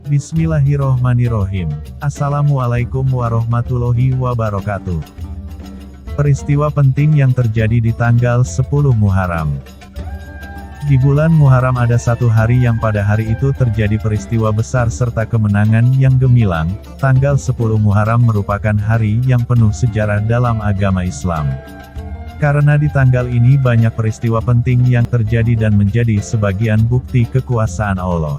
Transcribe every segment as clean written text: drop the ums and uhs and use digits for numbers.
Bismillahirrohmanirrohim. Assalamualaikum warahmatullahi wabarakatuh. Peristiwa penting yang terjadi di tanggal 10 Muharram. Di bulan Muharram ada satu hari yang pada hari itu terjadi peristiwa besar serta kemenangan yang gemilang. Tanggal 10 Muharram merupakan hari yang penuh sejarah dalam agama Islam. Karena di tanggal ini banyak peristiwa penting yang terjadi dan menjadi sebagian bukti kekuasaan Allah.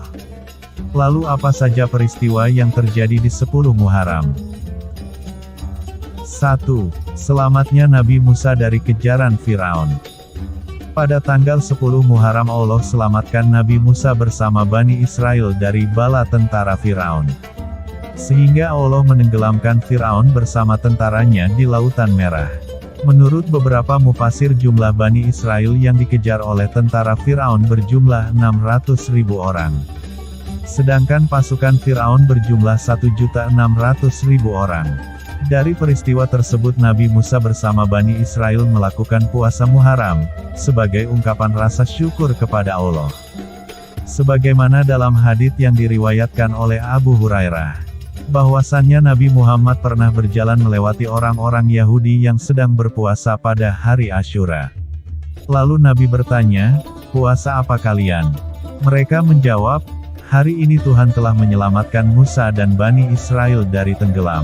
Lalu apa saja peristiwa yang terjadi di 10 Muharram? 1. Selamatnya Nabi Musa dari kejaran Firaun. Pada tanggal 10 Muharram Allah selamatkan Nabi Musa bersama Bani Israel dari bala tentara Firaun. Sehingga Allah menenggelamkan Firaun bersama tentaranya di Lautan Merah. Menurut beberapa mufasir jumlah Bani Israel yang dikejar oleh tentara Firaun berjumlah 600.000 orang. Sedangkan pasukan Firaun berjumlah 1.600.000 orang. Dari peristiwa tersebut Nabi Musa bersama Bani Israel melakukan puasa Muharram, sebagai ungkapan rasa syukur kepada Allah. Sebagaimana dalam hadits yang diriwayatkan oleh Abu Hurairah, bahwasannya Nabi Muhammad pernah berjalan melewati orang-orang Yahudi yang sedang berpuasa pada hari Asyura. Lalu Nabi bertanya, "Puasa apa kalian?" Mereka menjawab, "Hari ini Tuhan telah menyelamatkan Musa dan Bani Israel dari tenggelam.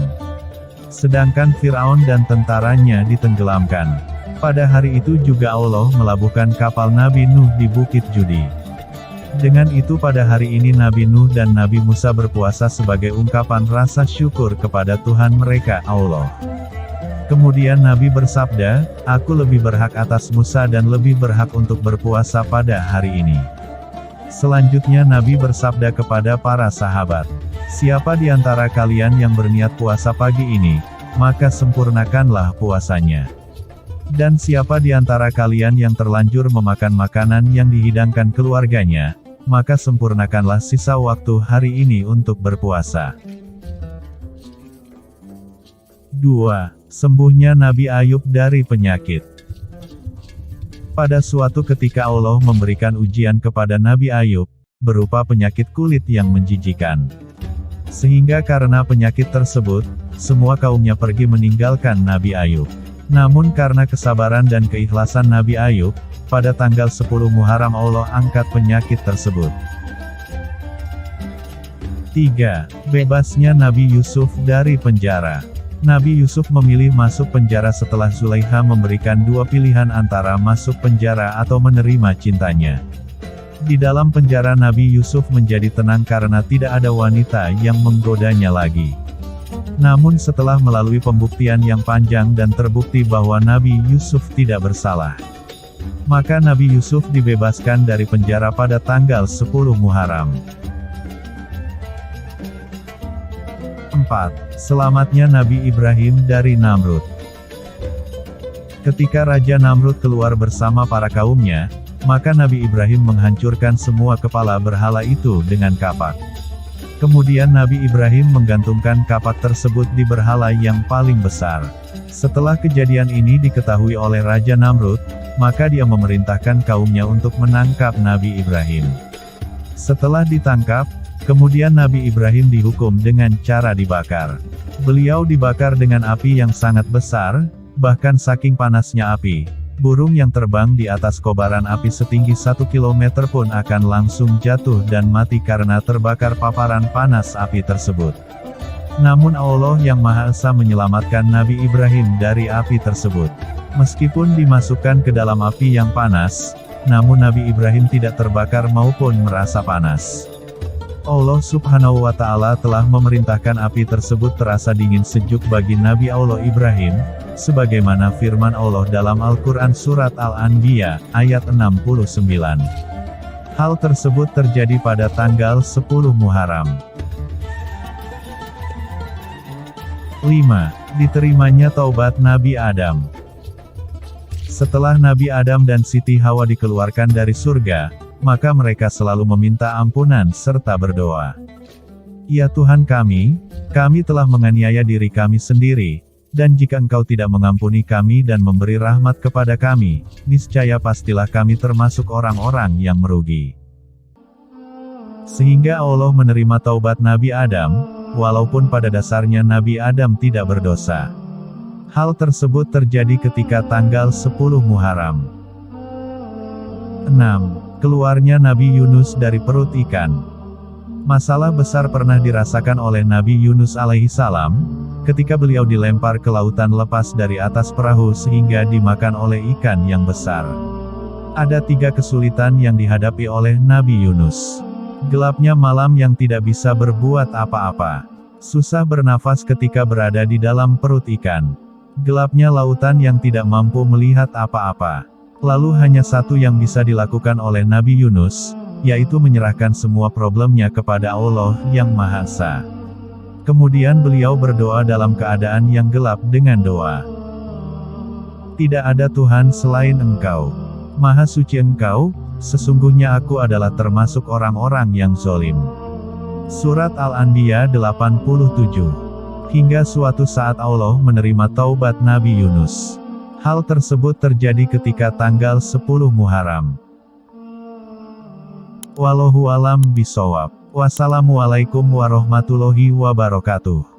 Sedangkan Firaun dan tentaranya ditenggelamkan. Pada hari itu juga Allah melabuhkan kapal Nabi Nuh di Bukit Judi. Dengan itu pada hari ini Nabi Nuh dan Nabi Musa berpuasa sebagai ungkapan rasa syukur kepada Tuhan mereka, Allah." Kemudian Nabi bersabda, "Aku lebih berhak atas Musa dan lebih berhak untuk berpuasa pada hari ini." Selanjutnya Nabi bersabda kepada para sahabat, "Siapa di antara kalian yang berniat puasa pagi ini, maka sempurnakanlah puasanya. Dan siapa di antara kalian yang terlanjur memakan makanan yang dihidangkan keluarganya, maka sempurnakanlah sisa waktu hari ini untuk berpuasa." 2. Sembuhnya Nabi Ayub dari penyakit. Pada suatu ketika Allah memberikan ujian kepada Nabi Ayub, berupa penyakit kulit yang menjijikan. Sehingga karena penyakit tersebut, semua kaumnya pergi meninggalkan Nabi Ayub. Namun karena kesabaran dan keikhlasan Nabi Ayub, pada tanggal 10 Muharram Allah angkat penyakit tersebut. 3. Bebasnya Nabi Yusuf dari penjara. Nabi Yusuf memilih masuk penjara setelah Zulaikha memberikan dua pilihan antara masuk penjara atau menerima cintanya. Di dalam penjara Nabi Yusuf menjadi tenang karena tidak ada wanita yang menggodanya lagi. Namun setelah melalui pembuktian yang panjang dan terbukti bahwa Nabi Yusuf tidak bersalah, maka Nabi Yusuf dibebaskan dari penjara pada tanggal 10 Muharram. 4. Selamatnya Nabi Ibrahim dari Namrud. Ketika Raja Namrud keluar bersama para kaumnya, maka Nabi Ibrahim menghancurkan semua kepala berhala itu dengan kapak. Kemudian Nabi Ibrahim menggantungkan kapak tersebut di berhala yang paling besar. Setelah kejadian ini diketahui oleh Raja Namrud, maka dia memerintahkan kaumnya untuk menangkap Nabi Ibrahim. Setelah ditangkap, kemudian Nabi Ibrahim dihukum dengan cara dibakar. Beliau dibakar dengan api yang sangat besar, bahkan saking panasnya api, burung yang terbang di atas kobaran api setinggi 1 km pun akan langsung jatuh dan mati karena terbakar paparan panas api tersebut. Namun Allah yang Maha Esa menyelamatkan Nabi Ibrahim dari api tersebut. Meskipun dimasukkan ke dalam api yang panas, namun Nabi Ibrahim tidak terbakar maupun merasa panas. Allah Subhanahu wa Ta'ala telah memerintahkan api tersebut terasa dingin sejuk bagi Nabi Allah Ibrahim, sebagaimana firman Allah dalam Al-Quran Surat Al-Anbiya, ayat 69. Hal tersebut terjadi pada tanggal 10 Muharram. 5. Diterimanya taubat Nabi Adam. Setelah Nabi Adam dan Siti Hawa dikeluarkan dari surga, maka mereka selalu meminta ampunan serta berdoa. "Ya Tuhan kami telah menganiaya diri kami sendiri, dan jika Engkau tidak mengampuni kami dan memberi rahmat kepada kami, niscaya pastilah kami termasuk orang-orang yang merugi." Sehingga Allah menerima taubat Nabi Adam, walaupun pada dasarnya Nabi Adam tidak berdosa. Hal tersebut terjadi ketika tanggal 10 Muharram. 6. Keluarnya Nabi Yunus dari perut ikan. Masalah besar pernah dirasakan oleh Nabi Yunus alaihissalam, ketika beliau dilempar ke lautan lepas dari atas perahu sehingga dimakan oleh ikan yang besar. Ada 3 kesulitan yang dihadapi oleh Nabi Yunus. Gelapnya malam yang tidak bisa berbuat apa-apa. Susah bernafas ketika berada di dalam perut ikan. Gelapnya lautan yang tidak mampu melihat apa-apa. Lalu hanya satu yang bisa dilakukan oleh Nabi Yunus, yaitu menyerahkan semua problemnya kepada Allah yang Maha Esa. Kemudian beliau berdoa dalam keadaan yang gelap dengan doa. Tidak ada Tuhan selain Engkau. Maha suci Engkau, sesungguhnya aku adalah termasuk orang-orang yang zalim. Surat Al-Anbiya 87. Hingga suatu saat Allah menerima taubat Nabi Yunus. Hal tersebut terjadi ketika tanggal 10 Muharram. Wallahu alam bishawab. Wassalamualaikum warahmatullahi wabarakatuh.